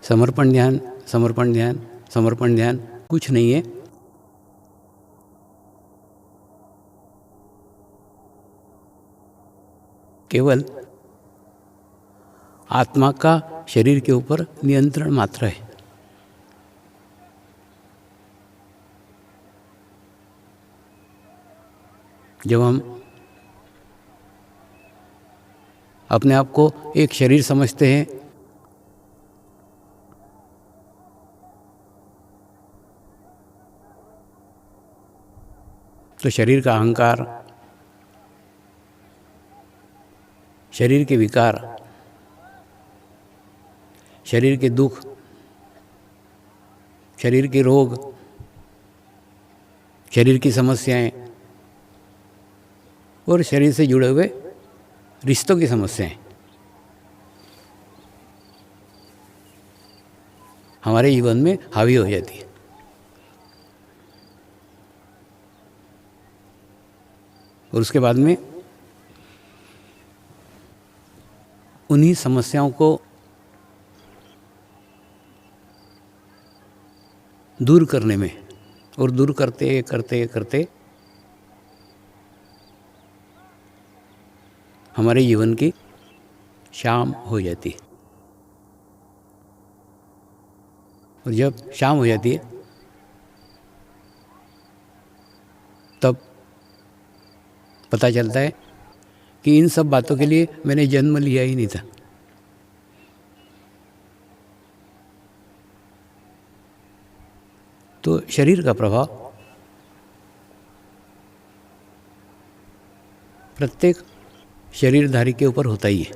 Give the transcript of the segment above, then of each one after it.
समर्पण ध्यान, समर्पण ध्यान, समर्पण ध्यान कुछ नहीं है। केवल आत्मा का शरीर के ऊपर नियंत्रण मात्र है। जब हम अपने आप को एक शरीर समझते हैं तो शरीर का अहंकार, शरीर के विकार, शरीर के दुख, शरीर के रोग, शरीर की समस्याएं और शरीर से जुड़े हुए रिश्तों की समस्याएं हमारे जीवन में हावी हो जाती है। और उसके बाद में उन्हीं समस्याओं को दूर करने में और दूर करते करते करते हमारे जीवन की शाम हो जाती है। और जब शाम हो जाती है तब पता चलता है कि इन सब बातों के लिए मैंने जन्म लिया ही नहीं था। तो शरीर का प्रभाव प्रत्येक शरीरधारी के ऊपर होता ही है,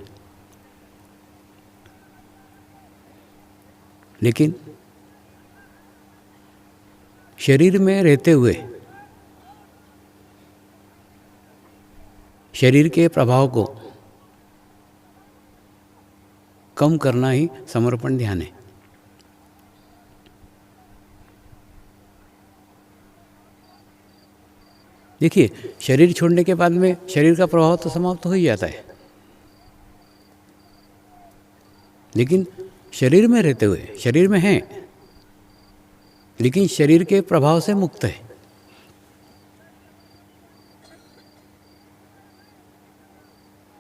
लेकिन शरीर में रहते हुए शरीर के प्रभाव को कम करना ही समर्पण ध्यान है। देखिए, शरीर छोड़ने के बाद में शरीर का प्रभाव तो समाप्त हो ही जाता है, लेकिन शरीर में रहते हुए, शरीर में हैं लेकिन शरीर के प्रभाव से मुक्त है।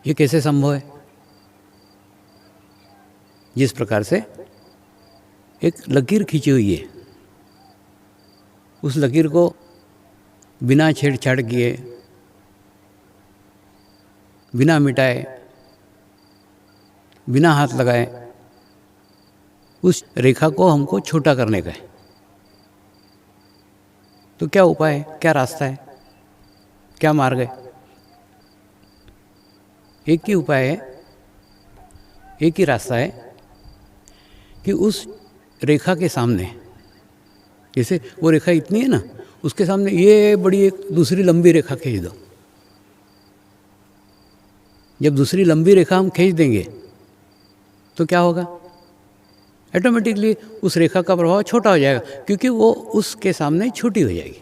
ये कैसे संभव है? जिस प्रकार से एक लकीर खींची हुई है, उस लकीर को बिना छेड़छाड़ किए, बिना मिटाए, बिना हाथ लगाए उस रेखा को हमको छोटा करने का है। तो क्या उपाय है, क्या रास्ता है, क्या मार्ग है? एक ही उपाय है, एक ही रास्ता है कि उस रेखा के सामने, जैसे वो रेखा इतनी है ना, उसके सामने ये बड़ी एक दूसरी लंबी रेखा खींच दो। जब दूसरी लंबी रेखा हम खींच देंगे तो क्या होगा? ऑटोमेटिकली उस रेखा का प्रभाव छोटा हो जाएगा, क्योंकि वो उसके सामने छोटी हो जाएगी।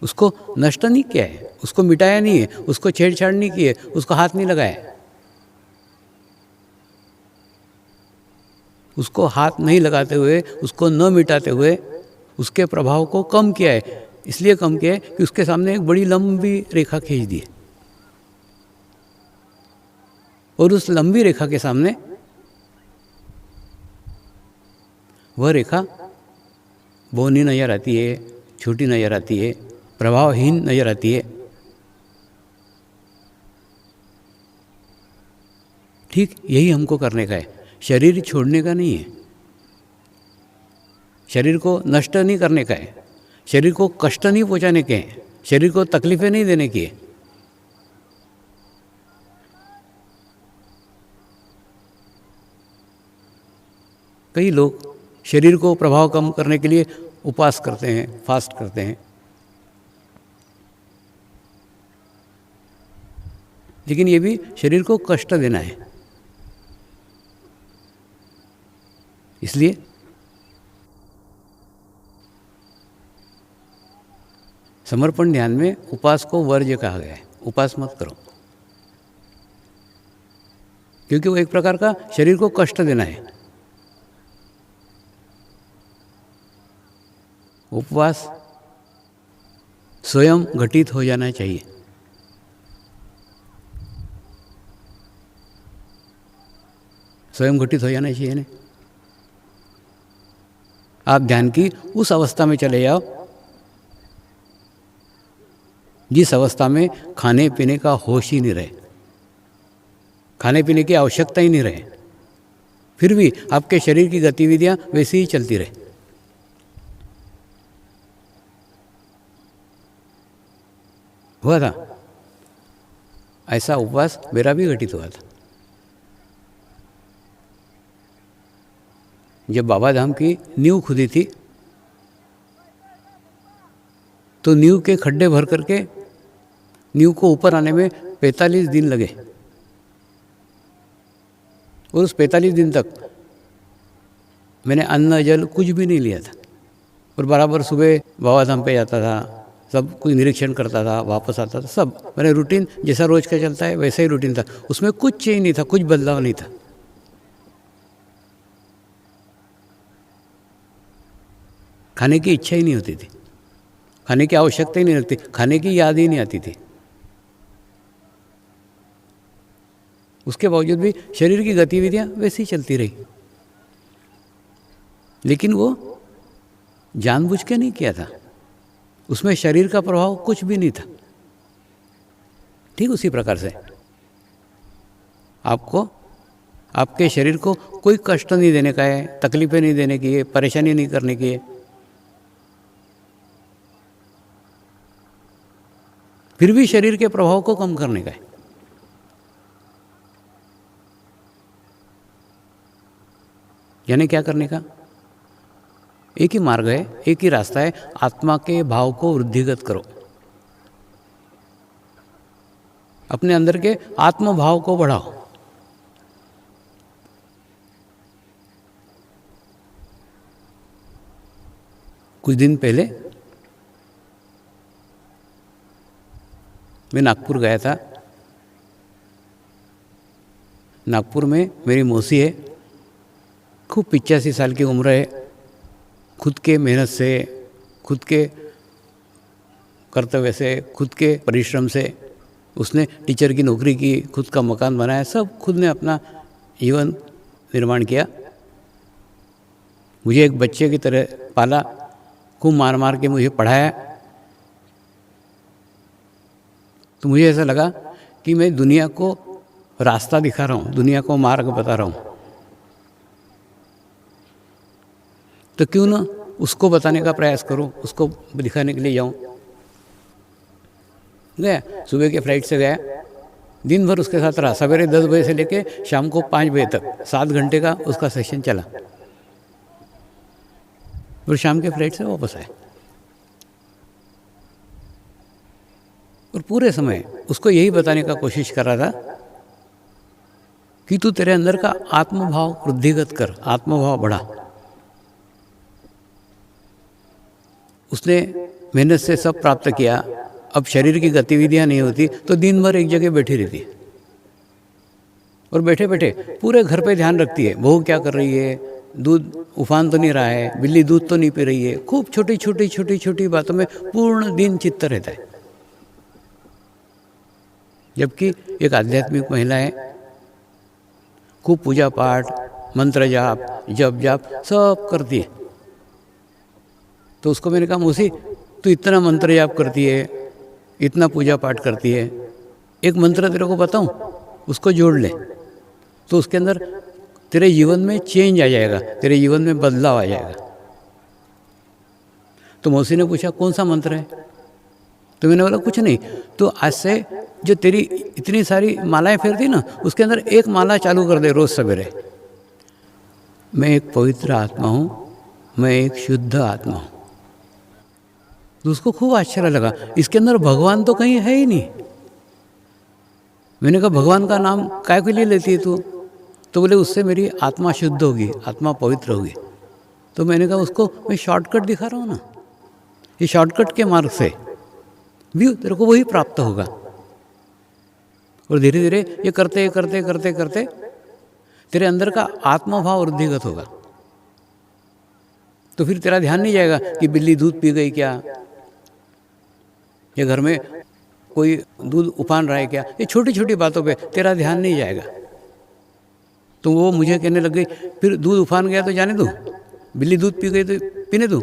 उसको नष्ट नहीं किया है, उसको मिटाया नहीं है, उसको छेड़छाड़ नहीं की है, उसको हाथ नहीं लगाया, उसको हाथ नहीं लगाते हुए, उसको न मिटाते हुए उसके प्रभाव को कम किया है। इसलिए कम किया है कि उसके सामने एक बड़ी लंबी रेखा खींच दी है, और उस लंबी रेखा के सामने वह रेखा बौनी नजर आती है, छोटी नजर आती है, प्रभावहीन नजर आती है। ठीक यही हमको करने का है, शरीर छोड़ने का नहीं है, शरीर को नष्ट नहीं करने का है, शरीर को कष्ट नहीं पहुंचाने के हैं, शरीर को तकलीफें नहीं देने की है। कई लोग शरीर को प्रभाव कम करने के लिए उपवास करते हैं, फास्ट करते हैं, लेकिन ये भी शरीर को कष्ट देना है। इसलिए समर्पण ध्यान में उपवास को वर्ज्य कहा गया है। उपवास मत करो, क्योंकि वो एक प्रकार का शरीर को कष्ट देना है। उपवास स्वयं घटित हो जाना चाहिए। स्वयं घटित हो जाना चाहिए ना। आप ध्यान की उस अवस्था में चले जाओ जिस अवस्था में खाने पीने का होश ही नहीं रहे, खाने पीने की आवश्यकता ही नहीं रहे, फिर भी आपके शरीर की गतिविधियां वैसे ही चलती रहे। हुआ था ऐसा उपवास, मेरा भी घटित हुआ था। जब बाबा धाम की नींव खुदी थी तो नींव के खड्डे भर करके नींव को ऊपर आने में 45 दिन लगे। और उस 45 दिन तक मैंने अन्न जल कुछ भी नहीं लिया था। और बराबर सुबह बाबा धाम पे जाता था, सब कुछ निरीक्षण करता था, वापस आता था, सब मैंने रूटीन जैसा रोज का चलता है वैसा ही रूटीन था। उसमें कुछ चेंज नहीं था, कुछ बदलाव नहीं था। खाने की इच्छा ही नहीं होती थी, खाने की आवश्यकता ही नहीं लगती, खाने की याद ही नहीं आती थी। उसके बावजूद भी शरीर की गतिविधियां वैसी ही चलती रही, लेकिन वो जानबूझ के नहीं किया था, उसमें शरीर का प्रभाव कुछ भी नहीं था। ठीक उसी प्रकार से आपको आपके शरीर को कोई कष्ट नहीं देने का है, तकलीफें नहीं देने की है, परेशानी नहीं करने की है। फिर भी शरीर के प्रभाव को कम करने का है। यानी क्या करने का? एक ही मार्ग है, एक ही रास्ता है, आत्मा के भाव को वृद्धिगत करो, अपने अंदर के आत्म भाव को बढ़ाओ। कुछ दिन पहले मैं नागपुर गया था। नागपुर में मेरी मौसी है, खूब 85 साल की उम्र है। खुद के मेहनत से, खुद के कर्तव्य से, खुद के परिश्रम से उसने टीचर की नौकरी की, खुद का मकान बनाया, सब खुद ने अपना जीवन निर्माण किया। मुझे एक बच्चे की तरह पाला, खूब मार मार के मुझे पढ़ाया। तो मुझे ऐसा लगा कि मैं दुनिया को रास्ता दिखा रहा हूँ, दुनिया को मार्ग बता रहा हूँ, तो क्यों ना उसको बताने का प्रयास करूं, उसको दिखाने के लिए जाऊं। गया, सुबह के फ्लाइट से गया, दिन भर उसके साथ रहा। सवेरे 10 बजे से लेके शाम को 5 बजे तक 7 घंटे का उसका सेशन चला। और शाम के फ्लाइट से वापस आए। और पूरे समय उसको यही बताने का कोशिश कर रहा था कि तू तेरे अंदर का आत्मभाव वृद्धिगत कर, आत्मभाव बढ़ा। उसने मेहनत से सब प्राप्त किया, अब शरीर की गतिविधियां नहीं होती तो दिन भर एक जगह बैठी रहती है। और बैठे बैठे पूरे घर पे ध्यान रखती है, बहू क्या कर रही है, दूध उफान तो नहीं रहा है, बिल्ली दूध तो नहीं पी रही है। खूब छोटी छोटी छोटी छोटी बातों में पूर्ण दिन चित्त रहता है। जबकि एक आध्यात्मिक महिला है, खूब पूजा पाठ, मंत्र जाप, जप जाप सब करती है। तो उसको मैंने कहा, मौसी तू इतना मंत्र जाप करती है, इतना पूजा पाठ करती है, एक मंत्र तेरे को बताऊं, उसको जोड़ ले तो उसके अंदर तेरे जीवन में चेंज आ जाएगा, तेरे जीवन में बदलाव आ जाएगा। तो मौसी ने पूछा कौन सा मंत्र है? तो मैंने बोला कुछ नहीं, तो आज से जो तेरी इतनी सारी मालाएं फेरती ना, उसके अंदर एक माला चालू कर दे रोज सवेरे। मैं एक पवित्र आत्मा हूँ, मैं एक शुद्ध आत्मा हूँ। तो उसको खूब आश्चर्य लगा, इसके अंदर भगवान तो कहीं है ही नहीं। मैंने कहा भगवान का नाम काय के लिए लेती है तू? तो बोले उससे मेरी आत्मा शुद्ध होगी, आत्मा पवित्र होगी। तो मैंने कहा उसको मैं शॉर्टकट दिखा रहा हूँ ना, ये शॉर्टकट के मार्ग से भी तेरे को वही प्राप्त होगा। और धीरे धीरे ये करते करते करते करते तेरे अंदर का आत्मभाव वृद्धिगत होगा। तो फिर तेरा ध्यान नहीं जाएगा कि बिल्ली दूध पी गई क्या, या घर में कोई दूध उफान रहा है क्या। ये छोटी छोटी बातों पे तेरा ध्यान नहीं जाएगा। तो वो मुझे कहने लग गई, फिर दूध उफान गया तो जाने दूँ, बिल्ली दूध पी गई तो पीने दूँ।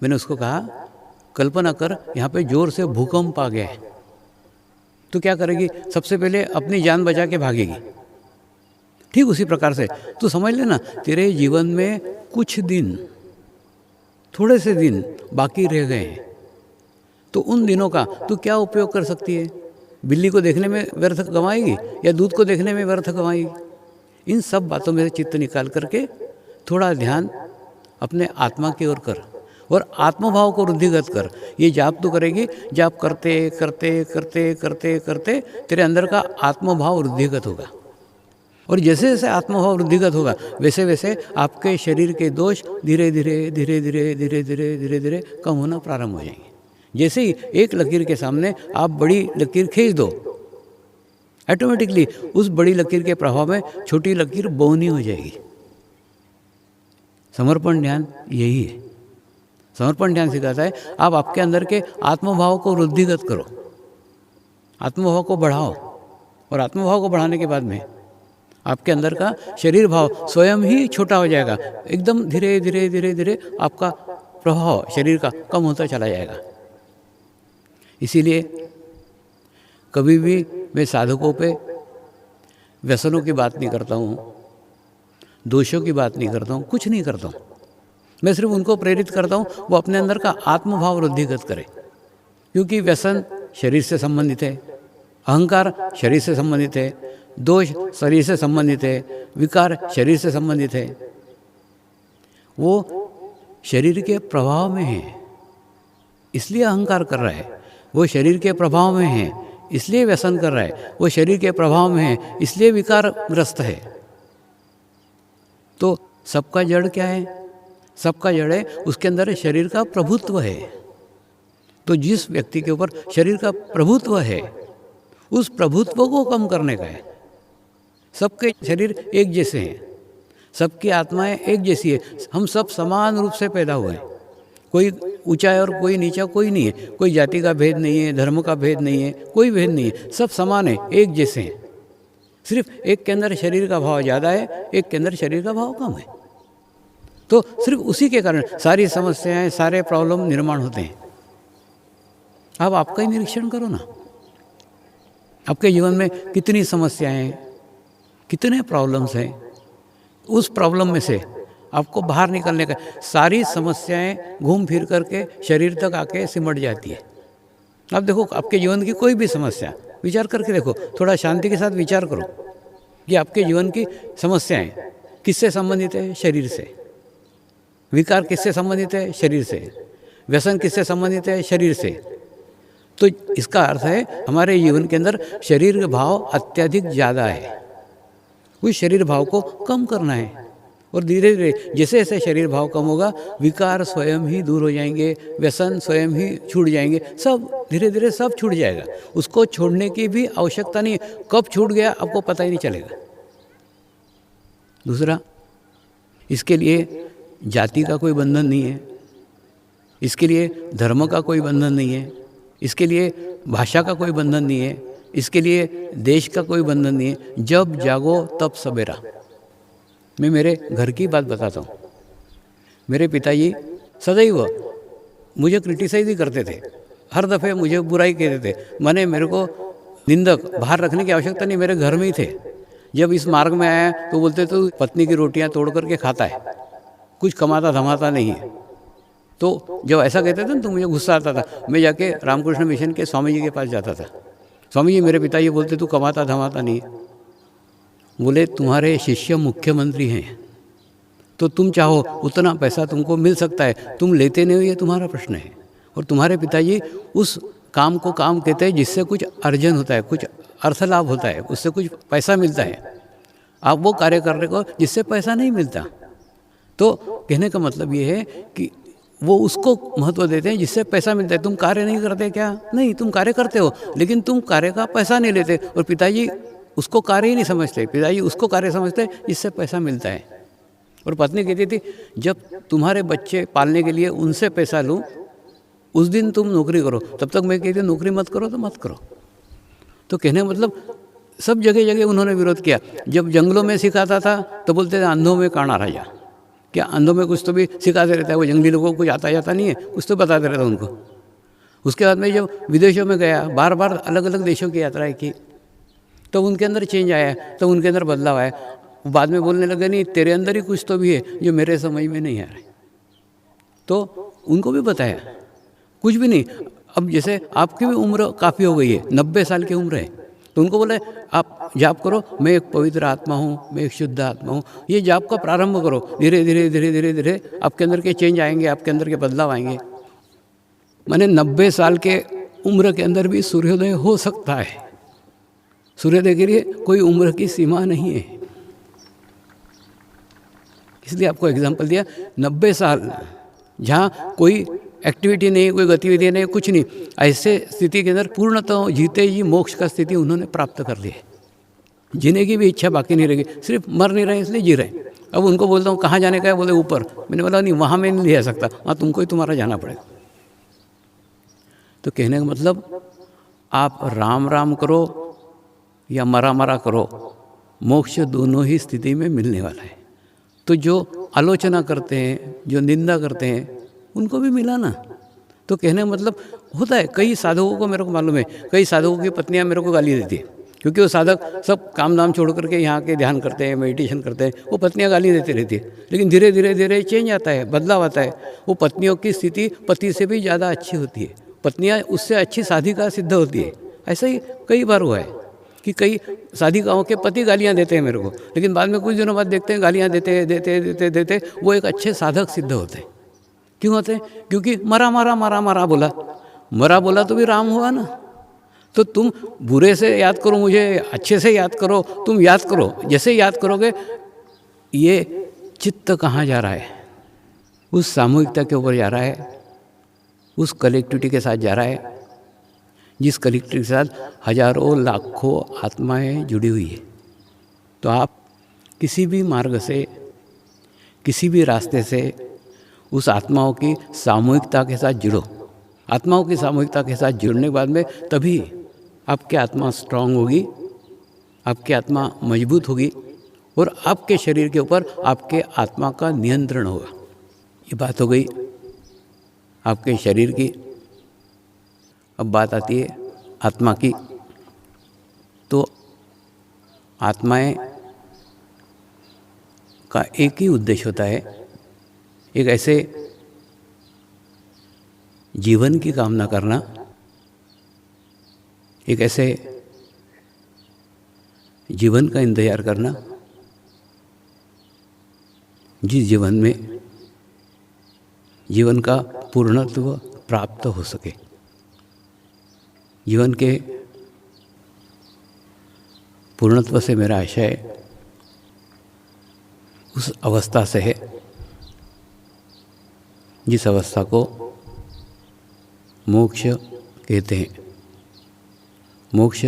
मैंने उसको कहा, कल्पना कर यहाँ पे जोर से भूकंप आ गया है, तो क्या करेगी? सबसे पहले अपनी जान बचा के भागेगी। ठीक उसी प्रकार से तू समझ लेना, तेरे जीवन में कुछ दिन, थोड़े से दिन बाकी रह गए हैं, तो उन दिनों का तू क्या उपयोग कर सकती है? बिल्ली को देखने में व्यर्थ गंवाएगी या दूध को देखने में व्यर्थ गंवाएगी? इन सब बातों में से चित्त निकाल करके थोड़ा ध्यान अपने आत्मा की ओर कर और आत्मभाव को वृद्धिगत कर। ये जाप तो करेगी, जाप करते करते करते करते करते तेरे अंदर का आत्मभाव वृद्धिगत होगा, और जैसे जैसे आत्मभाव वृद्धिगत होगा वैसे वैसे आपके शरीर के दोष धीरे धीरे धीरे धीरे धीरे धीरे धीरे धीरे कम होना प्रारंभ हो जाएंगे। जैसे ही एक लकीर के सामने आप बड़ी लकीर खींच दो, ऑटोमेटिकली उस बड़ी लकीर के प्रभाव में छोटी लकीर बौनी हो जाएगी। समर्पण ध्यान यही है। समर्पण ध्यान सिखाता है आप आपके अंदर के आत्मभाव को वृद्धिगत करो, आत्मभाव को बढ़ाओ, और आत्मभाव को बढ़ाने के बाद में आपके अंदर का शरीर भाव स्वयं ही छोटा हो जाएगा। एकदम धीरे धीरे धीरे धीरे आपका प्रभाव शरीर का कम होता चला जाएगा। इसीलिए कभी भी मैं साधकों पे व्यसनों की बात नहीं करता हूँ, दोषों की बात नहीं करता हूँ, कुछ नहीं करता हूँ। मैं सिर्फ उनको प्रेरित करता हूँ वो अपने अंदर का आत्मभाव वृद्धिगत करें, क्योंकि व्यसन शरीर से संबंधित है, अहंकार शरीर से संबंधित है, दोष शरीर से संबंधित है, विकार शरीर से संबंधित है। वो शरीर के प्रभाव में है इसलिए अहंकार कर रहा है, वो शरीर के प्रभाव में है इसलिए व्यसन कर रहा है, वो शरीर के प्रभाव में है इसलिए विकारग्रस्त है। तो सबका जड़ क्या है? सबका जड़ है उसके अंदर शरीर का प्रभुत्व है। तो जिस व्यक्ति के ऊपर शरीर का प्रभुत्व है उस प्रभुत्व को कम करने का है। सबके शरीर एक जैसे हैं, सबकी आत्माएं एक जैसी है, हम सब समान रूप से पैदा हुए हैं। कोई ऊंचा है और कोई नीचा कोई नहीं है, कोई जाति का भेद नहीं है, धर्म का भेद नहीं है, कोई भेद नहीं है, सब समान है, एक जैसे हैं। सिर्फ एक के अंदर शरीर का भाव ज़्यादा है, एक के अंदर शरीर का भाव कम है। तो सिर्फ उसी के कारण सारी समस्याएं, सारे प्रॉब्लम निर्माण होते हैं। अब आपका ही निरीक्षण करो ना, आपके जीवन में कितनी समस्याएं, कितने प्रॉब्लम्स हैं। उस प्रॉब्लम में से आपको बाहर निकलने का, सारी समस्याएं घूम फिर करके शरीर तक आके सिमट जाती है। अब देखो आपके जीवन की कोई भी समस्या विचार करके देखो, थोड़ा शांति के साथ विचार करो कि आपके जीवन की समस्याएं किससे संबंधित है? शरीर से। विकार किससे संबंधित है? शरीर से। व्यसन किससे संबंधित है? शरीर से। तो इसका अर्थ है हमारे जीवन के अंदर शरीर का भाव अत्यधिक ज़्यादा है। उस शरीर भाव को कम करना है, और धीरे धीरे जैसे जैसे शरीर भाव कम होगा विकार स्वयं ही दूर हो जाएंगे, व्यसन स्वयं ही छूट जाएंगे, सब धीरे धीरे सब छूट जाएगा। उसको छोड़ने की भी आवश्यकता नहीं है, कब छूट गया आपको पता ही नहीं चलेगा। दूसरा, इसके लिए जाति का कोई बंधन नहीं है, इसके लिए धर्म का कोई बंधन नहीं है, इसके लिए भाषा का कोई बंधन नहीं है, इसके लिए देश का कोई बंधन नहीं है। जब जागो तब सवेरा। मैं मेरे घर की बात बताता हूँ। मेरे पिताजी सदैव मुझे क्रिटिसाइज ही करते थे, हर दफ़े मुझे बुराई कहते थे। मैंने मेरे को निंदक बाहर रखने की आवश्यकता नहीं, मेरे घर में ही थे। जब इस मार्ग में आया तो बोलते तो पत्नी की रोटियां तोड़ करके खाता है, कुछ कमाता धमाता नहीं है। तो जब ऐसा कहते थे तो मुझे गुस्सा आता था। मैं जाके रामकृष्ण मिशन के स्वामी जी के पास जाता था। स्वामी जी, मेरे पिताजी बोलते तू कमाता धमाता नहीं है। बोले तुम्हारे शिष्य मुख्यमंत्री हैं तो तुम चाहो उतना पैसा तुमको मिल सकता है, तुम लेते नहीं हो, ये तुम्हारा प्रश्न है। और तुम्हारे पिताजी उस काम को काम कहते हैं जिससे कुछ अर्जन होता है, कुछ अर्थ लाभ होता है, उससे कुछ पैसा मिलता है। आप वो कार्य कर रहे हो जिससे पैसा नहीं मिलता। तो कहने का मतलब ये है कि वो उसको महत्व देते हैं जिससे पैसा मिलता है। तुम कार्य नहीं करते क्या? नहीं, तुम कार्य करते हो लेकिन तुम कार्य का पैसा नहीं लेते। और पिताजी उसको कार्य ही नहीं समझते, पिताजी उसको कार्य समझते जिससे पैसा मिलता है। और पत्नी कहती थी जब तुम्हारे बच्चे पालने के लिए उनसे पैसा लूँ उस दिन तुम नौकरी करो, तब तक मैं कहती नौकरी मत करो तो मत करो। तो कहने का मतलब सब जगह जगह उन्होंने विरोध किया। जब जंगलों में सिखाता था तो बोलते थे अंधों में काना राजा, क्या अंधों में कुछ तो भी सिखाते रहता है, वो जंगली लोगों को कुछ आता जाता नहीं है, कुछ तो बताते रहता उनको। उसके बाद में जब विदेशों में गया, बार बार अलग अलग देशों की यात्राएं की, तो उनके अंदर चेंज आया, तो उनके अंदर बदलाव आया। बाद में बोलने लगे नहीं तेरे अंदर ही कुछ तो भी है जो मेरे समझ में नहीं आ रहा। तो उनको भी बताया कुछ भी नहीं। अब जैसे आपकी भी उम्र काफ़ी हो गई है, 90 साल की उम्र है, तो उनको बोले आप जाप करो, मैं एक पवित्र आत्मा हूँ, मैं एक शुद्ध आत्मा हूँ, ये जाप का प्रारंभ करो, धीरे धीरे धीरे धीरे धीरे आपके अंदर के चेंज आएंगे, आपके अंदर के बदलाव आएंगे। मैंने 90 साल के उम्र के अंदर भी सूर्योदय हो सकता है। सूर्योदय के लिए कोई उम्र की सीमा नहीं है, इसलिए आपको एग्जाम्पल दिया। 90 साल जहाँ कोई एक्टिविटी नहीं, कोई गतिविधि नहीं, कुछ नहीं, ऐसे स्थिति के अंदर पूर्णतः जीते ही मोक्ष का स्थिति उन्होंने प्राप्त कर ली है। जीने की भी इच्छा बाकी नहीं रहेगी, सिर्फ मर नहीं रहे इसलिए जी रहे। अब उनको बोलता हूँ कहाँ जाने का है, बोले ऊपर। मैंने बोला नहीं वहाँ मैं नहीं जा सकता, वहाँ तुमको ही तुम्हारा जाना पड़ेगा। तो कहने का मतलब आप राम राम करो या मरा मरा करो, मोक्ष दोनों ही स्थिति में मिलने वाला है। तो जो आलोचना करते हैं, जो निंदा करते हैं, उनको भी मिला ना। तो कहने का मतलब होता है, कई साधकों को मेरे को मालूम है, कई साधकों की पत्नियां मेरे को गाली देती है, क्योंकि वो साधक सब काम धाम छोड़ करके यहाँ के ध्यान करते हैं, मेडिटेशन करते हैं, वो पत्नियां गाली देती रहती है। लेकिन धीरे धीरे धीरे चेंज आता है, बदलाव आता है। वो पत्नियों की स्थिति पति से भी ज़्यादा अच्छी होती है, पत्नियाँ उससे अच्छी साधिका सिद्ध होती है। ऐसा ही कई बार हुआ है कि कई साधिकाओं के पति गालियाँ देते हैं मेरे को, लेकिन बाद में कुछ दिनों बाद देखते हैं गालियाँ देते देते देते देते वो एक अच्छे साधक सिद्ध होते हैं। क्यों होते हैं? क्योंकि मरा मरा मरा मरा बोला, मरा बोला तो भी राम हुआ ना। तो तुम बुरे से याद करो, मुझे अच्छे से याद करो, तुम याद करो, जैसे याद करोगे ये चित्त कहाँ जा रहा है? उस सामूहिकता के ऊपर जा रहा है, उस कलेक्टिविटी के साथ जा रहा है, जिस कलेक्टिविटी के साथ हजारों लाखों आत्माएं जुड़ी हुई है। तो आप किसी भी मार्ग से, किसी भी रास्ते से उस आत्माओं की सामूहिकता के साथ जुड़ो। आत्माओं की सामूहिकता के साथ जुड़ने के बाद में तभी आपकी आत्मा स्ट्रांग होगी, आपकी आत्मा मजबूत होगी और आपके शरीर के ऊपर आपके आत्मा का नियंत्रण होगा। ये बात हो गई आपके शरीर की। अब बात आती है आत्मा की। तो आत्माएं का एक ही उद्देश्य होता है, एक ऐसे जीवन की कामना करना, एक ऐसे जीवन का इंतजार करना जिस जीवन में जीवन का पूर्णत्व प्राप्त हो सके। जीवन के पूर्णत्व से मेरा आशय उस अवस्था से है जिस अवस्था को मोक्ष कहते हैं। मोक्ष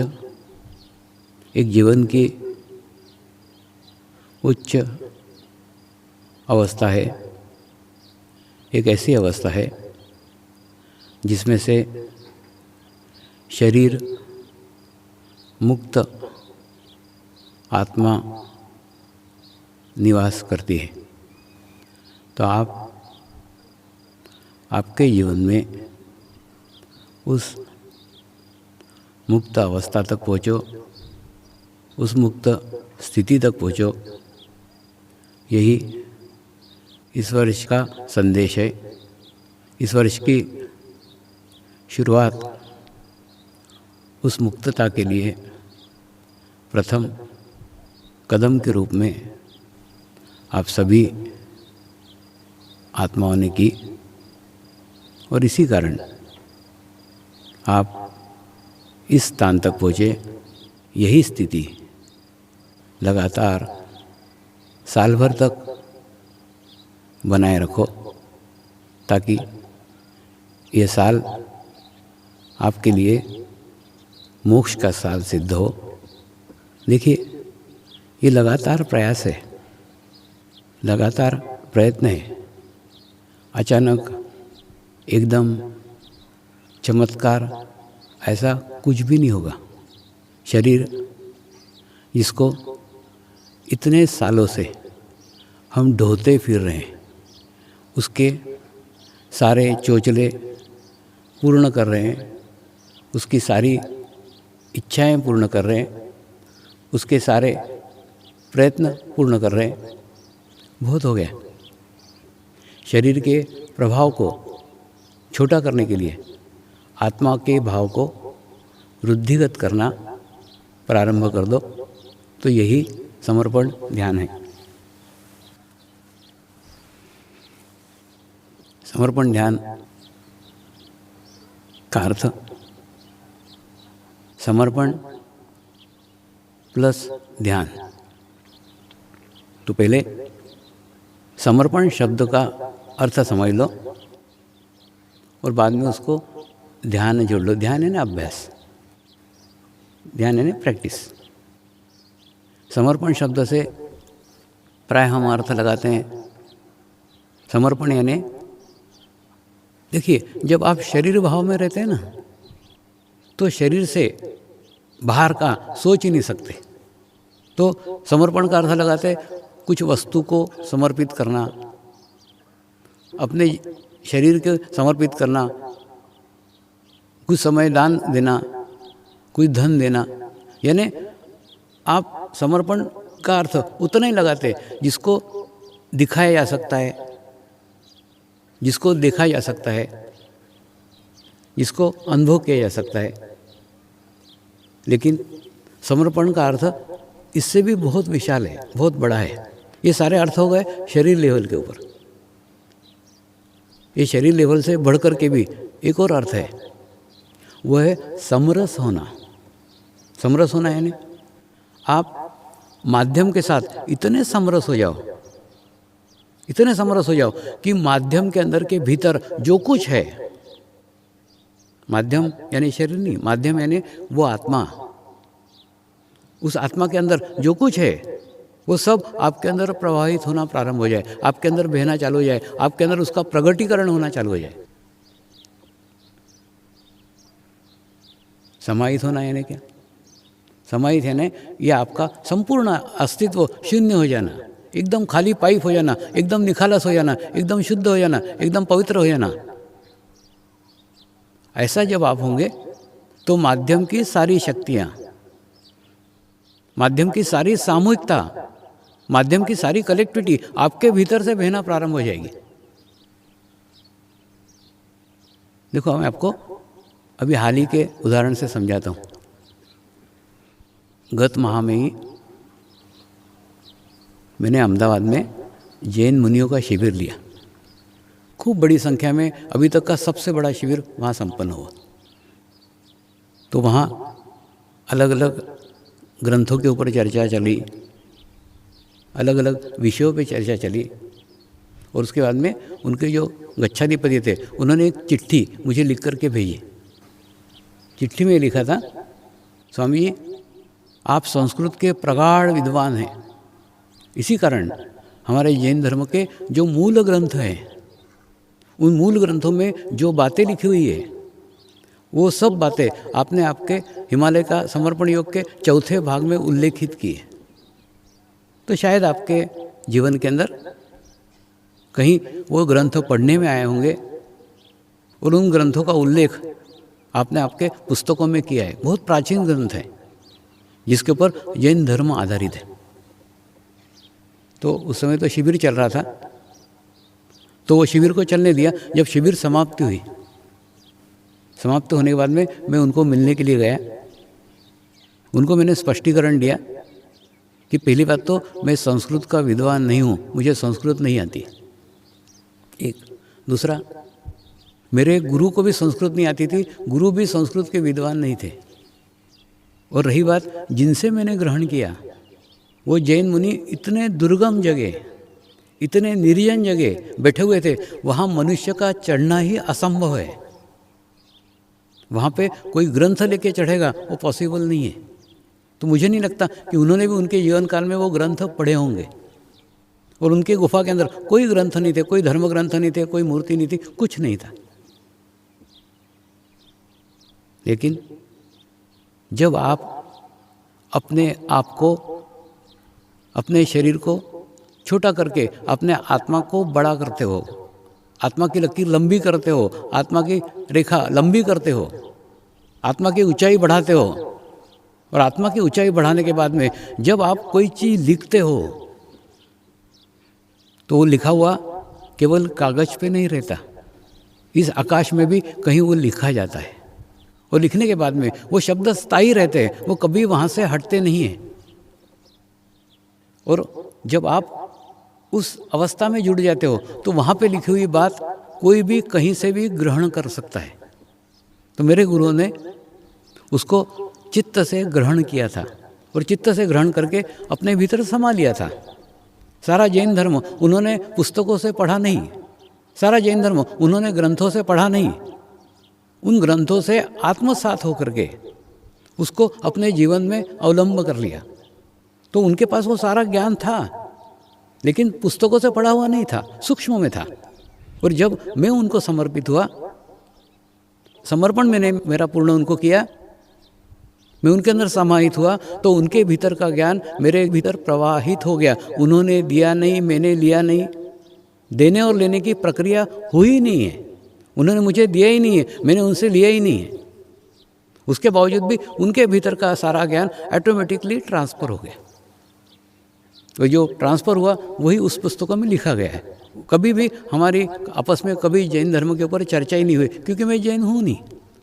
एक जीवन की उच्च अवस्था है, एक ऐसी अवस्था है जिसमें से शरीर मुक्त आत्मा निवास करती है। तो आपके जीवन में उस मुक्त अवस्था तक पहुँचो, उस मुक्त स्थिति तक पहुँचो। यही इस वर्ष का संदेश है। इस वर्ष की शुरुआत उस मुक्तता के लिए प्रथम कदम के रूप में आप सभी आत्माओं ने की और इसी कारण आप इस स्थान तक पहुँचे। यही स्थिति लगातार साल भर तक बनाए रखो ताकि ये साल आपके लिए मोक्ष का साल सिद्ध हो। देखिए, ये लगातार प्रयास है। लगातार प्रयत्न है। अचानक एकदम चमत्कार ऐसा कुछ भी नहीं होगा। शरीर जिसको इतने सालों से हम ढोते फिर रहे हैं, उसके सारे चोचले पूर्ण कर रहे हैं, उसकी सारी इच्छाएं पूर्ण कर रहे हैं, उसके सारे प्रयत्न पूर्ण कर रहे हैं। बहुत हो गया। शरीर के प्रभाव को छोटा करने के लिए आत्मा के भाव को वृद्धिगत करना प्रारंभ कर दो, तो यही समर्पण ध्यान है। समर्पण ध्यान का अर्थ समर्पण प्लस ध्यान। तो पहले समर्पण शब्द का अर्थ समझ लो और बाद में उसको ध्यान जोड़ लो। ध्यान है ना अभ्यास, ध्यान है ना प्रैक्टिस। समर्पण शब्द से प्राय हम अर्थ लगाते हैं समर्पण यानी, देखिए जब आप शरीर भाव में रहते हैं ना, तो शरीर से बाहर का सोच ही नहीं सकते। तो समर्पण का अर्थ लगाते कुछ वस्तु को समर्पित करना, अपने शरीर को समर्पित करना, कुछ समय दान देना, कुछ धन देना। यानी आप समर्पण का अर्थ उतना ही लगाते जिसको दिखाया जा सकता है, जिसको देखा जा सकता है, जिसको अनुभव किया जा सकता है। लेकिन समर्पण का अर्थ इससे भी बहुत विशाल है, बहुत बड़ा है। ये सारे अर्थ हो गए शरीर लेवल के ऊपर। ये शरीर लेवल से बढ़कर के भी एक और अर्थ है, वह है समरस होना। समरस होना यानी आप माध्यम के साथ इतने समरस हो जाओ, इतने समरस हो जाओ कि माध्यम के अंदर के भीतर जो कुछ है, माध्यम यानी शरीर नहीं, माध्यम यानी वो आत्मा, उस आत्मा के अंदर जो कुछ है वो सब आपके अंदर प्रवाहित होना प्रारंभ हो जाए, आपके अंदर बहना चालू हो जाए, आपके अंदर उसका प्रगटीकरण होना चालू हो जाए। समाहित होना यानी क्या? समाहित यानी ये आपका संपूर्ण अस्तित्व शून्य हो जाना, एकदम खाली पाइप हो जाना, एकदम निखालस हो जाना, एकदम शुद्ध हो जाना, एकदम पवित्र हो जाना। ऐसा जब आप होंगे तो माध्यम की सारी शक्तियाँ, माध्यम की सारी सामूहिकता, माध्यम की सारी कलेक्टिविटी आपके भीतर से बहना प्रारंभ हो जाएगी। देखो मैं आपको अभी हाल ही के उदाहरण से समझाता हूँ। गत माह में ही मैंने अहमदाबाद में जैन मुनियों का शिविर लिया। खूब बड़ी संख्या में, अभी तक का सबसे बड़ा शिविर वहाँ संपन्न हुआ। तो वहाँ अलग अलग ग्रंथों के ऊपर चर्चा चली, अलग अलग विषयों पे चर्चा चली। और उसके बाद में उनके जो गच्छाधिपति थे उन्होंने एक चिट्ठी मुझे लिख करके भेजी। चिट्ठी में लिखा था, स्वामी जी आप संस्कृत के प्रगाढ़ विद्वान हैं, इसी कारण हमारे जैन धर्म के जो मूल ग्रंथ हैं, उन मूल ग्रंथों में जो बातें लिखी हुई है वो सब बातें आपने आपके हिमालय का समर्पण योग के चौथे भाग में उल्लेखित की है। तो शायद आपके जीवन के अंदर कहीं वो ग्रंथ पढ़ने में आए होंगे और उन ग्रंथों का उल्लेख आपने आपके पुस्तकों में किया है। बहुत प्राचीन ग्रंथ है जिसके ऊपर जैन धर्म आधारित है। तो उस समय तो शिविर चल रहा था, तो वो शिविर को चलने दिया। जब शिविर समाप्ति हुई, समाप्त होने के बाद में मैं उनको मिलने के लिए गया। उनको मैंने स्पष्टीकरण दिया कि पहली बात तो मैं संस्कृत का विद्वान नहीं हूँ, मुझे संस्कृत नहीं आती। एक दूसरा, मेरे गुरु को भी संस्कृत नहीं आती थी, गुरु भी संस्कृत के विद्वान नहीं थे। और रही बात जिनसे मैंने ग्रहण किया, वो जैन मुनि इतने दुर्गम जगह, इतने निर्जन जगह बैठे हुए थे, वहाँ मनुष्य का चढ़ना ही असंभव है। वहाँ पे कोई ग्रंथ लेके चढ़ेगा वो पॉसिबल नहीं है। तो मुझे नहीं लगता कि उन्होंने भी उनके जीवन काल में वो ग्रंथ पढ़े होंगे। और उनके गुफा के अंदर कोई ग्रंथ नहीं थे, कोई धर्म ग्रंथ नहीं थे, कोई मूर्ति नहीं थी, कुछ नहीं था। लेकिन जब आप अपने आप को, अपने शरीर को छोटा करके अपने आत्मा को बड़ा करते हो, आत्मा की लकीर लंबी करते हो, आत्मा की रेखा लंबी करते हो, आत्मा की ऊंचाई बढ़ाते हो, और आत्मा की ऊंचाई बढ़ाने के बाद में जब आप कोई चीज़ लिखते हो तो वो लिखा हुआ केवल कागज़ पे नहीं रहता, इस आकाश में भी कहीं वो लिखा जाता है। और लिखने के बाद में वो शब्द स्थायी रहते हैं, वो कभी वहाँ से हटते नहीं हैं। और जब आप उस अवस्था में जुड़ जाते हो तो वहाँ पे लिखी हुई बात कोई भी कहीं से भी ग्रहण कर सकता है। तो मेरे गुरुओं ने उसको चित्त से ग्रहण किया था, और चित्त से ग्रहण करके अपने भीतर समा लिया था। सारा जैन धर्म उन्होंने पुस्तकों से पढ़ा नहीं, सारा जैन धर्म उन्होंने ग्रंथों से पढ़ा नहीं, उन ग्रंथों से आत्मसात होकर के उसको अपने जीवन में अवलंब कर लिया। तो उनके पास वो सारा ज्ञान था, लेकिन पुस्तकों से पढ़ा हुआ नहीं था, सूक्ष्म में था। और जब मैं उनको समर्पित हुआ, समर्पण मैंने मेरा पूर्ण उनको किया, मैं उनके अंदर समाहित हुआ, तो उनके भीतर का ज्ञान मेरे भीतर प्रवाहित हो गया। उन्होंने दिया नहीं, मैंने लिया नहीं, देने और लेने की प्रक्रिया हुई नहीं है। उन्होंने मुझे दिया ही नहीं है, मैंने उनसे लिया ही नहीं है। उसके बावजूद भी उनके भीतर का सारा ज्ञान ऑटोमेटिकली ट्रांसफ़र हो गया। तो जो ट्रांसफ़र हुआ वही उस पुस्तकों में लिखा गया है। कभी भी हमारी आपस में कभी जैन धर्म के ऊपर चर्चा ही नहीं हुई, क्योंकि मैं जैन हूँ नहीं,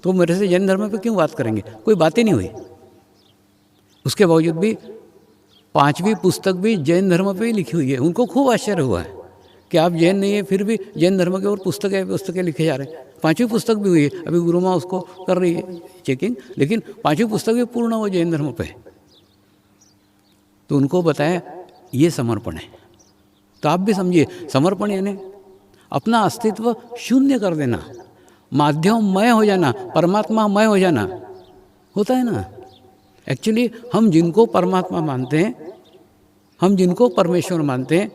तो मेरे से जैन धर्म पे क्यों बात करेंगे, कोई बात ही नहीं हुई। उसके बावजूद भी 5वीं पुस्तक भी जैन धर्म पे ही लिखी हुई है। उनको खूब आश्चर्य हुआ है कि आप जैन नहीं है, फिर भी जैन धर्म के ऊपर पुस्तकें लिखे जा रहे हैं। 5वीं पुस्तक भी हुई है, अभी गुरु माँ उसको कर रही है चेकिंग, लेकिन 5वीं पुस्तक भी पूर्ण वो जैन धर्म पे है। तो उनको बताया ये समर्पण है। तो आप भी समझिए, समर्पण यानी अपना अस्तित्व शून्य कर देना, माध्यममय हो जाना, परमात्मामय हो जाना, होता है ना। एक्चुअली हम जिनको परमात्मा मानते हैं, हम जिनको परमेश्वर मानते हैं,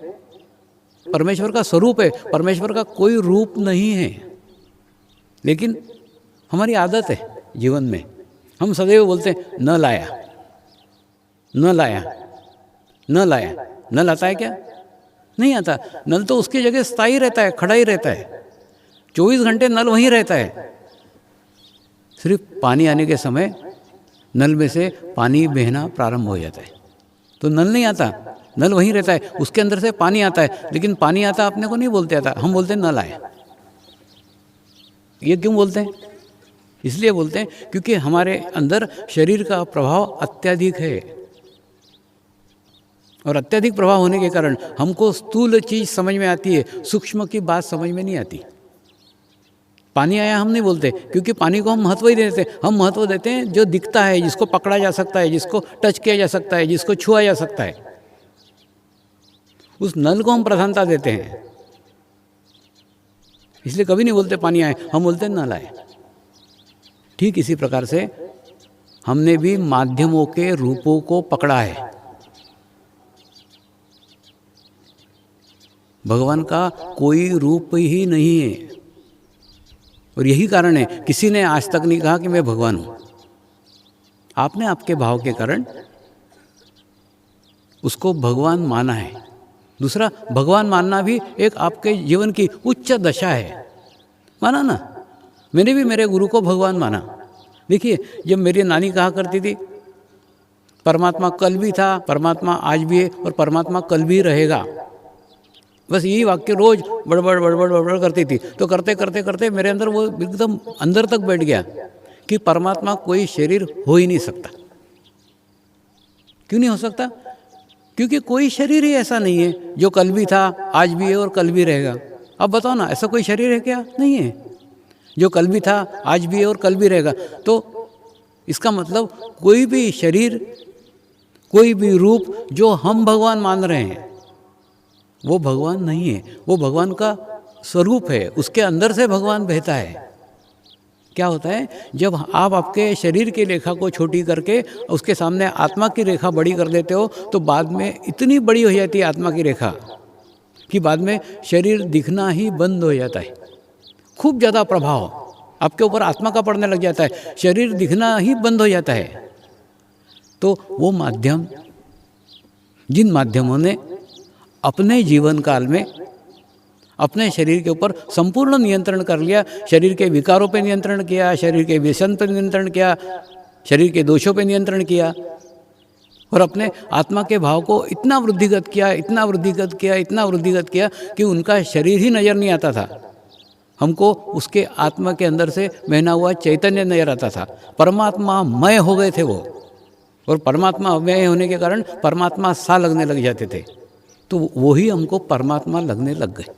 परमेश्वर का स्वरूप है, परमेश्वर का कोई रूप नहीं है। लेकिन हमारी आदत है जीवन में, हम सदैव बोलते हैं न लाया, न लाया, न लाया। नल आता है क्या? नहीं आता। नल तो उसकी जगह स्थायी रहता है, खड़ा ही रहता है, 24 घंटे नल वहीं रहता है। सिर्फ पानी आने के समय नल में से पानी बहना प्रारंभ हो जाता है, तो नल नहीं आता, नल वहीं रहता है, उसके अंदर से पानी आता है। लेकिन पानी आता अपने को नहीं बोलते आता, हम बोलते हैं नल आया। ये क्यों बोलते हैं? इसलिए बोलते हैं क्योंकि हमारे अंदर शरीर का प्रभाव अत्यधिक है, और अत्यधिक प्रभाव होने के कारण हमको स्थूल चीज़ समझ में आती है, सूक्ष्म की बात समझ में नहीं आती। पानी आया हम नहीं बोलते, क्योंकि पानी को हम महत्व ही देते हैं। हम महत्व देते हैं जो दिखता है, जिसको पकड़ा जा सकता है, जिसको टच किया जा सकता है, जिसको छुआ जा सकता है, उस नल को हम प्रधानता देते हैं। इसलिए कभी नहीं बोलते पानी आए, हम बोलते हैं नल आए। ठीक इसी प्रकार से हमने भी माध्यमों के रूपों को पकड़ा है। भगवान का कोई रूप ही नहीं है, और यही कारण है किसी ने आज तक नहीं कहा कि मैं भगवान हूँ। आपने आपके भाव के कारण उसको भगवान माना है। दूसरा, भगवान मानना भी एक आपके जीवन की उच्च दशा है, माना ना। मैंने भी मेरे गुरु को भगवान माना। देखिए, जब मेरी नानी कहा करती थी परमात्मा कल भी था, परमात्मा आज भी है, और परमात्मा कल भी रहेगा, बस यही वाक्य रोज बड़बड़ बड़बड़ बड़बड़ करती थी। तो करते करते करते मेरे अंदर वो एकदम अंदर तक बैठ गया कि परमात्मा कोई शरीर हो ही नहीं सकता। क्यों नहीं हो सकता? क्योंकि कोई शरीर ही ऐसा नहीं है जो कल भी था, आज भी है और कल भी रहेगा। अब बताओ ना, ऐसा कोई शरीर है क्या? नहीं है जो कल भी था, आज भी है और कल भी रहेगा। तो इसका मतलब कोई भी शरीर, कोई भी रूप जो हम भगवान मान रहे हैं वो भगवान नहीं है, वो भगवान का स्वरूप है, उसके अंदर से भगवान बहता है। क्या होता है, जब आप आपके शरीर की रेखा को छोटी करके उसके सामने आत्मा की रेखा बड़ी कर देते हो, तो बाद में इतनी बड़ी हो जाती है आत्मा की रेखा कि बाद में शरीर दिखना ही बंद हो जाता है। खूब ज़्यादा प्रभाव आपके ऊपर आत्मा का पड़ने लग जाता है, शरीर दिखना ही बंद हो जाता है। तो वो माध्यम, जिन माध्यमों ने अपने जीवन काल में अपने शरीर के ऊपर संपूर्ण नियंत्रण कर लिया, शरीर के विकारों पे नियंत्रण किया, शरीर के व्यसन पर नियंत्रण किया, शरीर के दोषों पे नियंत्रण किया, और अपने आत्मा के भाव को इतना वृद्धिगत किया, इतना वृद्धिगत किया, इतना वृद्धिगत किया कि उनका शरीर ही नज़र नहीं आता था। हमको उसके आत्मा के अंदर से बहना हुआ चैतन्य नजर आता था। परमात्मा मय हो गए थे वो, और परमात्मा मय होने के कारण परमात्मा सा लगने लग जाते थे। तो वही हमको परमात्मा लगने लग गए।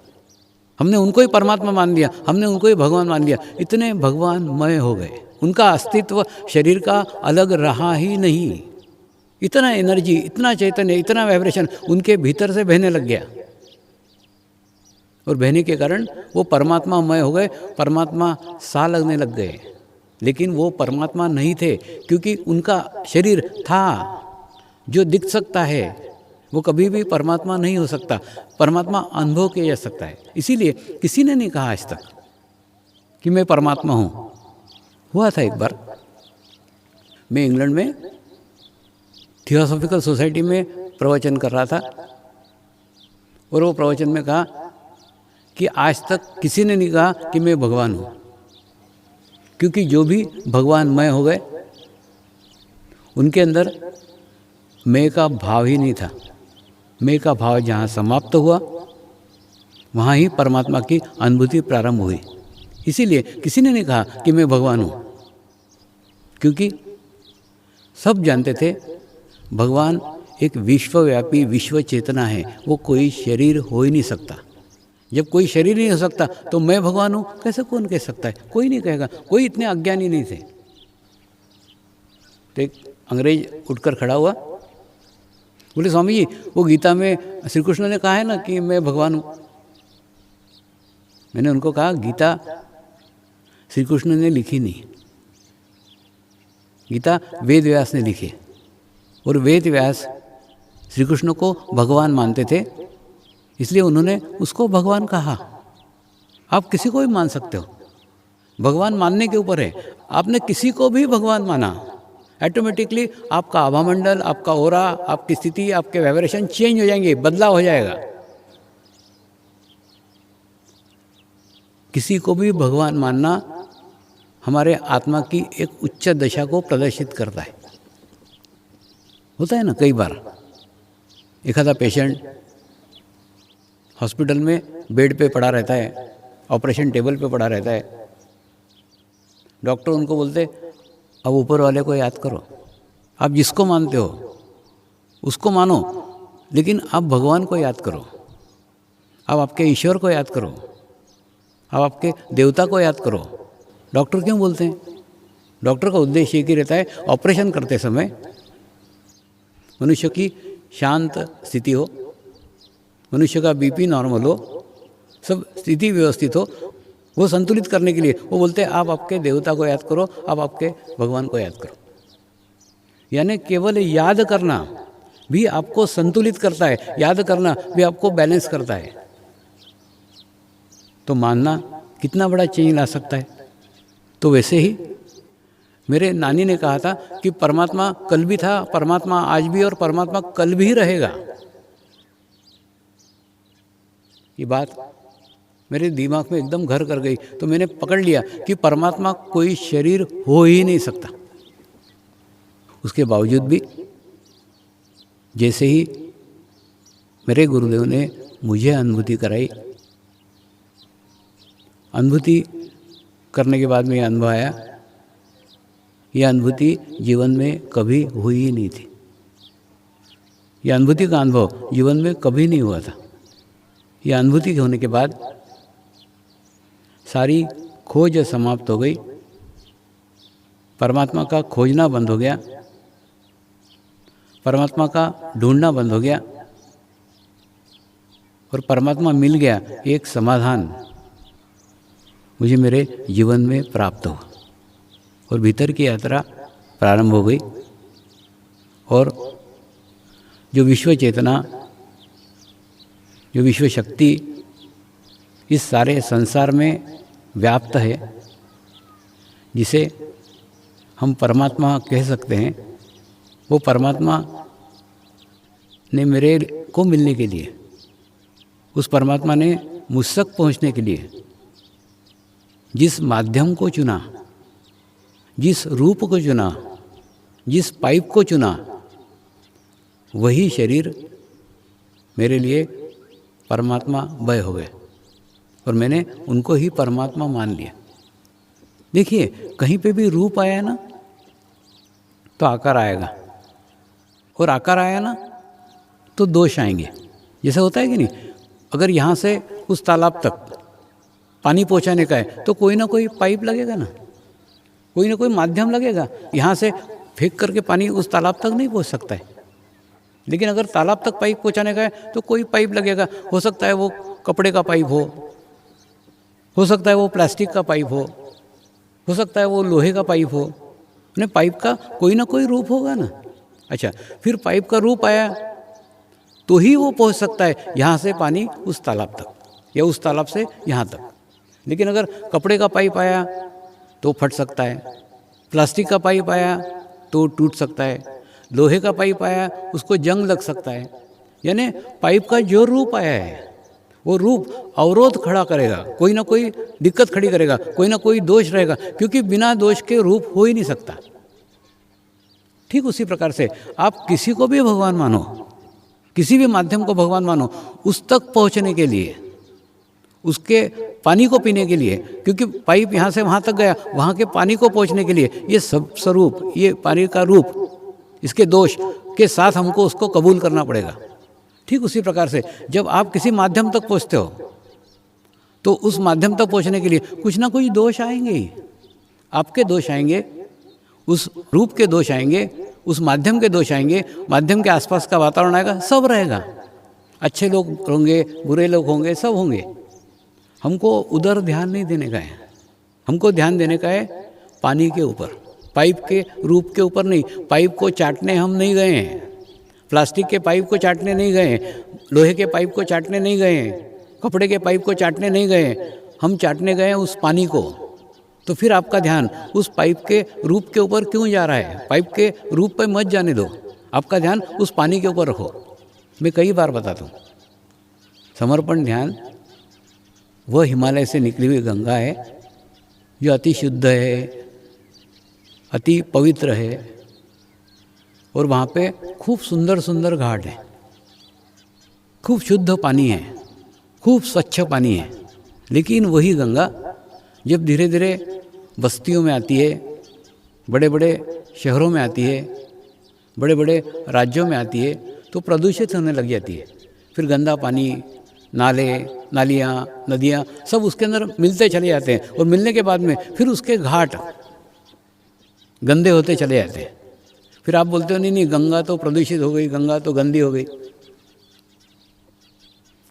हमने उनको ही परमात्मा मान लिया, हमने उनको ही भगवान मान लिया। इतने भगवानमय हो गए, उनका अस्तित्व शरीर का अलग रहा ही नहीं। इतना एनर्जी, इतना चैतन्य, इतना वाइब्रेशन उनके भीतर से बहने लग गया, और बहने के कारण वो परमात्मामय हो गए, परमात्मा सा लगने लग गए। लेकिन वो परमात्मा नहीं थे, क्योंकि उनका शरीर था जो दिख सकता है, वो कभी भी परमात्मा नहीं हो सकता। परमात्मा अनुभव किया जा सकता है। इसीलिए किसी ने नहीं कहा आज तक कि मैं परमात्मा हूँ। हुआ था एक बार, मैं इंग्लैंड में थियोसॉफिकल सोसाइटी में प्रवचन कर रहा था, और वो प्रवचन में कहा कि आज तक किसी ने नहीं कहा कि मैं भगवान हूँ, क्योंकि जो भी भगवानमय हो गए उनके अंदर मैं का भाव ही नहीं था। मैं का भाव जहाँ समाप्त हुआ वहाँ ही परमात्मा की अनुभूति प्रारंभ हुई। इसीलिए किसी ने नहीं कहा कि मैं भगवान हूँ, क्योंकि सब जानते थे भगवान एक विश्वव्यापी विश्व चेतना है, वो कोई शरीर हो ही नहीं सकता। जब कोई शरीर नहीं हो सकता तो मैं भगवान हूँ कैसे कौन कह सकता है? कोई नहीं कहेगा, कोई इतने अज्ञानी नहीं थे। तो एक अंग्रेज उठकर खड़ा हुआ, बोले स्वामी जी वो गीता में श्री कृष्ण ने कहा है ना कि मैं भगवान हूँ। मैंने उनको कहा गीता श्री कृष्ण ने लिखी नहीं, गीता वेद व्यास ने लिखी, और वेद व्यास श्री कृष्ण को भगवान मानते थे, इसलिए उन्होंने उसको भगवान कहा। आप किसी को भी मान सकते हो, भगवान मानने के ऊपर है। आपने किसी को भी भगवान माना, ऑटोमेटिकली आपका आभामंडल, आपका ओरा, आपकी स्थिति, आपके वाइब्रेशन चेंज हो जाएंगे, बदलाव हो जाएगा। किसी को भी भगवान मानना हमारे आत्मा की एक उच्च दशा को प्रदर्शित करता है। होता है ना, कई बार एखादा पेशेंट हॉस्पिटल में बेड पे पड़ा रहता है, ऑपरेशन टेबल पे पड़ा रहता है, डॉक्टर उनको बोलते अब ऊपर वाले को याद करो। आप जिसको मानते हो उसको मानो, लेकिन आप भगवान को याद करो, आप आपके ईश्वर को याद करो, आप आपके देवता को याद करो। डॉक्टर क्यों बोलते हैं? डॉक्टर का उद्देश्य एक ही रहता है, ऑपरेशन करते समय मनुष्य की शांत स्थिति हो, मनुष्य का बीपी नॉर्मल हो, सब स्थिति व्यवस्थित हो, वो संतुलित करने के लिए वो बोलते हैं आप आपके देवता को याद करो, आप आपके भगवान को याद करो। यानी केवल याद करना भी आपको संतुलित करता है, याद करना भी आपको बैलेंस करता है। तो मानना कितना बड़ा चेंज ला सकता है। तो वैसे ही मेरे नानी ने कहा था कि परमात्मा कल भी था, परमात्मा आज भी, और परमात्मा कल भी रहेगा। ये बात मेरे दिमाग में एकदम घर कर गई। तो मैंने पकड़ लिया कि परमात्मा कोई शरीर हो ही नहीं सकता। उसके बावजूद भी जैसे ही मेरे गुरुदेव ने मुझे अनुभूति कराई, अनुभूति करने के बाद में यह अनुभव आया, यह अनुभूति जीवन में कभी हुई ही नहीं थी। यह अनुभूति का अनुभव जीवन में कभी नहीं हुआ था। यह अनुभूति होने के बाद सारी खोज समाप्त हो गई, परमात्मा का खोजना बंद हो गया, परमात्मा का ढूंढना बंद हो गया, और परमात्मा मिल गया। एक समाधान मुझे मेरे जीवन में प्राप्त हुआ, और भीतर की यात्रा प्रारंभ हो गई। और जो विश्व चेतना जो विश्व शक्ति इस सारे संसार में व्याप्त है, जिसे हम परमात्मा कह सकते हैं, वो परमात्मा ने मेरे को मिलने के लिए, उस परमात्मा ने मुझ तक पहुँचने के लिए जिस माध्यम को चुना, जिस रूप को चुना, जिस पाइप को चुना, वही शरीर मेरे लिए परमात्मा वह हो गए और मैंने उनको ही परमात्मा मान लिया। देखिए, कहीं पे भी रूप आया ना तो आकार आएगा, और आकार आया ना तो दोष आएंगे। जैसा होता है कि नहीं, अगर यहाँ से उस तालाब तक पानी पहुँचाने का है तो कोई ना कोई पाइप लगेगा ना, कोई ना कोई माध्यम लगेगा। यहाँ से फेंक करके पानी उस तालाब तक नहीं पहुँच सकता है, लेकिन अगर तालाब तक पाइप पहुँचाने का है तो कोई पाइप लगेगा। हो सकता है वो कपड़े का पाइप हो सकता है वो प्लास्टिक का पाइप हो सकता है वो लोहे का पाइप हो। ने पाइप का कोई ना कोई रूप होगा ना। अच्छा, फिर पाइप का रूप आया तो ही वो पहुँच सकता है यहाँ से पानी उस तालाब तक या उस तालाब से यहाँ तक। लेकिन अगर कपड़े का पाइप आया तो फट सकता है, प्लास्टिक का पाइप आया तो टूट सकता है, लोहे का पाइप आया उसको जंग लग सकता है। यानी पाइप का जो रूप आया है वो रूप अवरोध खड़ा करेगा, कोई ना कोई दिक्कत खड़ी करेगा, कोई ना कोई दोष रहेगा, क्योंकि बिना दोष के रूप हो ही नहीं सकता। ठीक उसी प्रकार से आप किसी को भी भगवान मानो, किसी भी माध्यम को भगवान मानो, उस तक पहुँचने के लिए, उसके पानी को पीने के लिए, क्योंकि पाइप यहाँ से वहाँ तक गया, वहाँ के पानी को पहुँचने के लिए ये सब स्वरूप, ये पानी का रूप, इसके दोष के साथ हमको उसको कबूल करना पड़ेगा। ठीक उसी प्रकार से जब आप किसी माध्यम तक पहुँचते हो तो उस माध्यम तक पहुँचने के लिए कुछ ना कुछ दोष आएंगे ही। आपके दोष आएंगे, उस रूप के दोष आएंगे, उस माध्यम के दोष आएंगे, माध्यम के आसपास का वातावरण आएगा, सब रहेगा। अच्छे लोग होंगे, बुरे लोग होंगे, सब होंगे। हमको उधर ध्यान नहीं देने का है, हमको ध्यान देने का है पानी के ऊपर, पाइप के रूप के ऊपर नहीं। पाइप को चाटने हम नहीं गए हैं, प्लास्टिक के पाइप को चाटने नहीं गए, लोहे के पाइप को चाटने नहीं गए, कपड़े के पाइप को चाटने नहीं गए, हम चाटने गए उस पानी को। तो फिर आपका ध्यान उस पाइप के रूप के ऊपर क्यों जा रहा है? पाइप के रूप पे मत जाने दो, आपका ध्यान उस पानी के ऊपर रखो। मैं कई बार बताता हूँ, समर्पण ध्यान वह हिमालय से निकली हुई गंगा है जो अति शुद्ध है, अति पवित्र है, और वहाँ पे खूब सुंदर सुंदर घाट है, खूब शुद्ध पानी है, खूब स्वच्छ पानी है। लेकिन वही गंगा जब धीरे धीरे बस्तियों में आती है, बड़े बड़े शहरों में आती है, बड़े बड़े राज्यों में आती है, तो प्रदूषित होने लग जाती है। फिर गंदा पानी, नाले, नालियाँ, नदियाँ सब उसके अंदर मिलते चले जाते हैं, और मिलने के बाद में फिर उसके घाट गंदे होते चले जाते हैं। फिर आप बोलते हो नहीं नहीं, गंगा तो प्रदूषित हो गई, गंगा तो गंदी हो गई।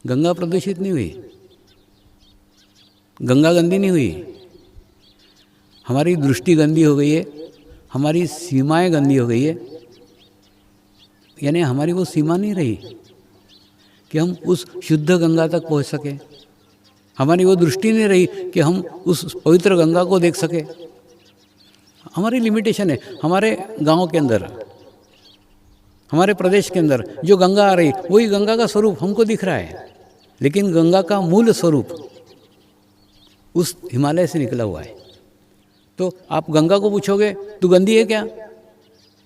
गंगा प्रदूषित नहीं हुई, गंगा गंदी नहीं हुई, हमारी दृष्टि गंदी हो गई है, हमारी सीमाएं गंदी हो गई है। यानी हमारी वो सीमा नहीं रही कि हम उस शुद्ध गंगा तक पहुंच सके, हमारी वो दृष्टि नहीं रही कि हम उस पवित्र गंगा को देख सके। हमारी लिमिटेशन है। हमारे गांव के अंदर, हमारे प्रदेश के अंदर जो गंगा आ रही, वही गंगा का स्वरूप हमको दिख रहा है, लेकिन गंगा का मूल स्वरूप उस हिमालय से निकला हुआ है। तो आप गंगा को पूछोगे तू गंदी है क्या?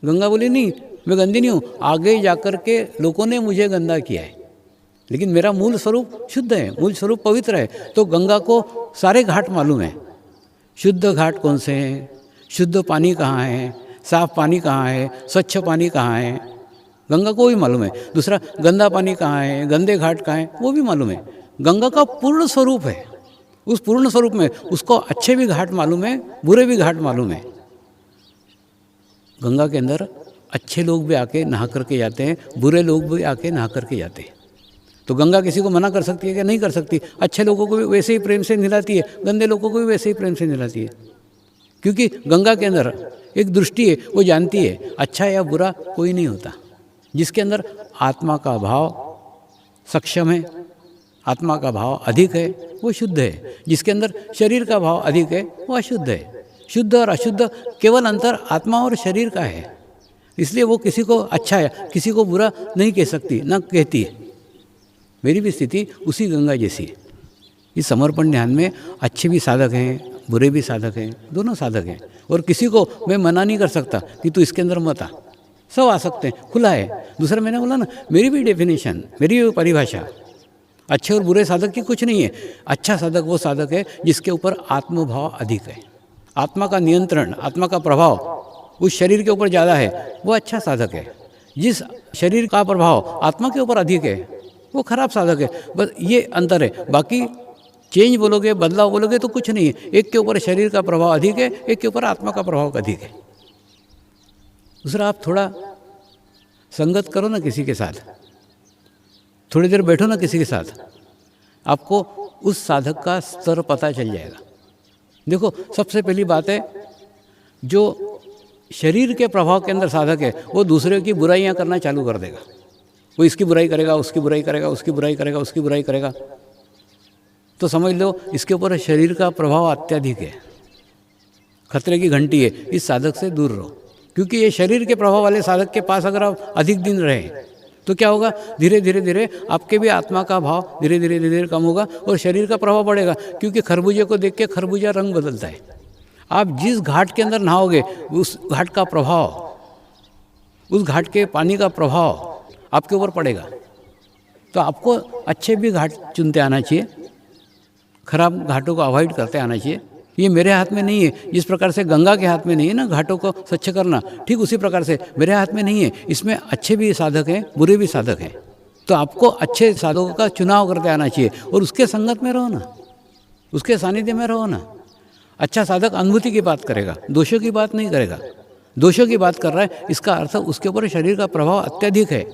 गंगा बोली नहीं, मैं गंदी नहीं हूँ, आगे जाकर के लोगों ने मुझे गंदा किया है, लेकिन मेरा मूल स्वरूप शुद्ध है, मूल स्वरूप पवित्र है। तो गंगा को सारे घाट मालूम है, शुद्ध घाट कौन से हैं, शुद्ध पानी कहाँ है, साफ पानी कहाँ है, स्वच्छ पानी कहाँ है, गंगा को भी मालूम है। दूसरा, गंदा पानी कहाँ है, गंदे घाट कहाँ है, वो भी मालूम है। गंगा का पूर्ण स्वरूप है। उस पूर्ण स्वरूप में उसको अच्छे भी घाट मालूम है, बुरे भी घाट मालूम है। गंगा के अंदर अच्छे लोग भी आके नहा करके जाते हैं, बुरे लोग भी आके नहा करके जाते हैं। तो गंगा किसी को मना कर सकती है क्या? नहीं कर सकती। अच्छे लोगों को भी वैसे ही प्रेम से नहलाती है, गंदे लोगों को भी वैसे ही प्रेम से नहलाती है, क्योंकि गंगा के अंदर एक दृष्टि है, वो जानती है अच्छा या बुरा कोई नहीं होता। जिसके अंदर आत्मा का भाव सक्षम है, आत्मा का भाव अधिक है वो शुद्ध है, जिसके अंदर शरीर का भाव अधिक है वो अशुद्ध है। शुद्ध और अशुद्ध केवल अंतर आत्मा और शरीर का है, इसलिए वो किसी को अच्छा है किसी को बुरा नहीं कह सकती, ना कहती है। मेरी भी स्थिति उसी गंगा जैसी है। इस समर्पण ध्यान में अच्छे भी साधक हैं, बुरे भी साधक हैं, दोनों साधक हैं, और किसी को मैं मना नहीं कर सकता कि तू इसके अंदर मत आ, सब आ सकते हैं, खुला है। दूसरा मैंने बोला ना, मेरी भी डेफिनेशन, मेरी भी परिभाषा, अच्छे और बुरे साधक की कुछ नहीं है। अच्छा साधक वो साधक है जिसके ऊपर आत्मभाव अधिक है, आत्मा का नियंत्रण, आत्मा का प्रभाव उस शरीर के ऊपर ज़्यादा है, वो अच्छा साधक है। जिस शरीर का प्रभाव आत्मा के ऊपर अधिक है वो खराब साधक है। बस ये अंतर है, बाकी चेंज बोलोगे, बदलाव बोलोगे तो कुछ नहीं है। एक के ऊपर शरीर का प्रभाव अधिक है, एक के ऊपर आत्मा का प्रभाव अधिक है। दूसरा, आप थोड़ा संगत करो ना किसी के साथ, थोड़ी देर बैठो ना किसी के साथ, आपको उस साधक का स्तर पता चल जाएगा। देखो, सबसे पहली बात है, जो शरीर के प्रभाव के अंदर साधक है वो दूसरे की बुराइयां करना चालू कर देगा। वो इसकी बुराई करेगा, उसकी बुराई करेगा, उसकी बुराई करेगा, उसकी बुराई करेगा, तो समझ लो इसके ऊपर शरीर का प्रभाव अत्यधिक है, खतरे की घंटी है। इस साधक से दूर रहो, क्योंकि ये शरीर के प्रभाव वाले साधक के पास अगर आप अधिक दिन रहे तो क्या होगा, धीरे धीरे धीरे आपके भी आत्मा का भाव धीरे धीरे धीरे धीरे कम होगा और शरीर का प्रभाव बढ़ेगा। क्योंकि खरबूजे को देख के खरबूजा रंग बदलता है। आप जिस घाट के अंदर नहाओगे उस घाट का प्रभाव, उस घाट के पानी का प्रभाव आपके ऊपर पड़ेगा। तो आपको अच्छे भी घाट चुनते आना चाहिए, खराब घाटों को अवॉइड करते आना चाहिए। ये मेरे हाथ में नहीं है। जिस प्रकार से गंगा के हाथ में नहीं है ना घाटों को स्वच्छ करना, ठीक उसी प्रकार से मेरे हाथ में नहीं है। इसमें अच्छे भी साधक हैं, बुरे भी साधक हैं। तो आपको अच्छे साधकों का चुनाव करते आना चाहिए और उसके संगत में रहो ना, उसके सानिध्य में रहो ना। अच्छा साधक अनुभूति की बात करेगा, दोषों की बात नहीं करेगा। दोषों की बात कर रहा है, इसका अर्थ उसके ऊपर शरीर का प्रभाव अत्यधिक है।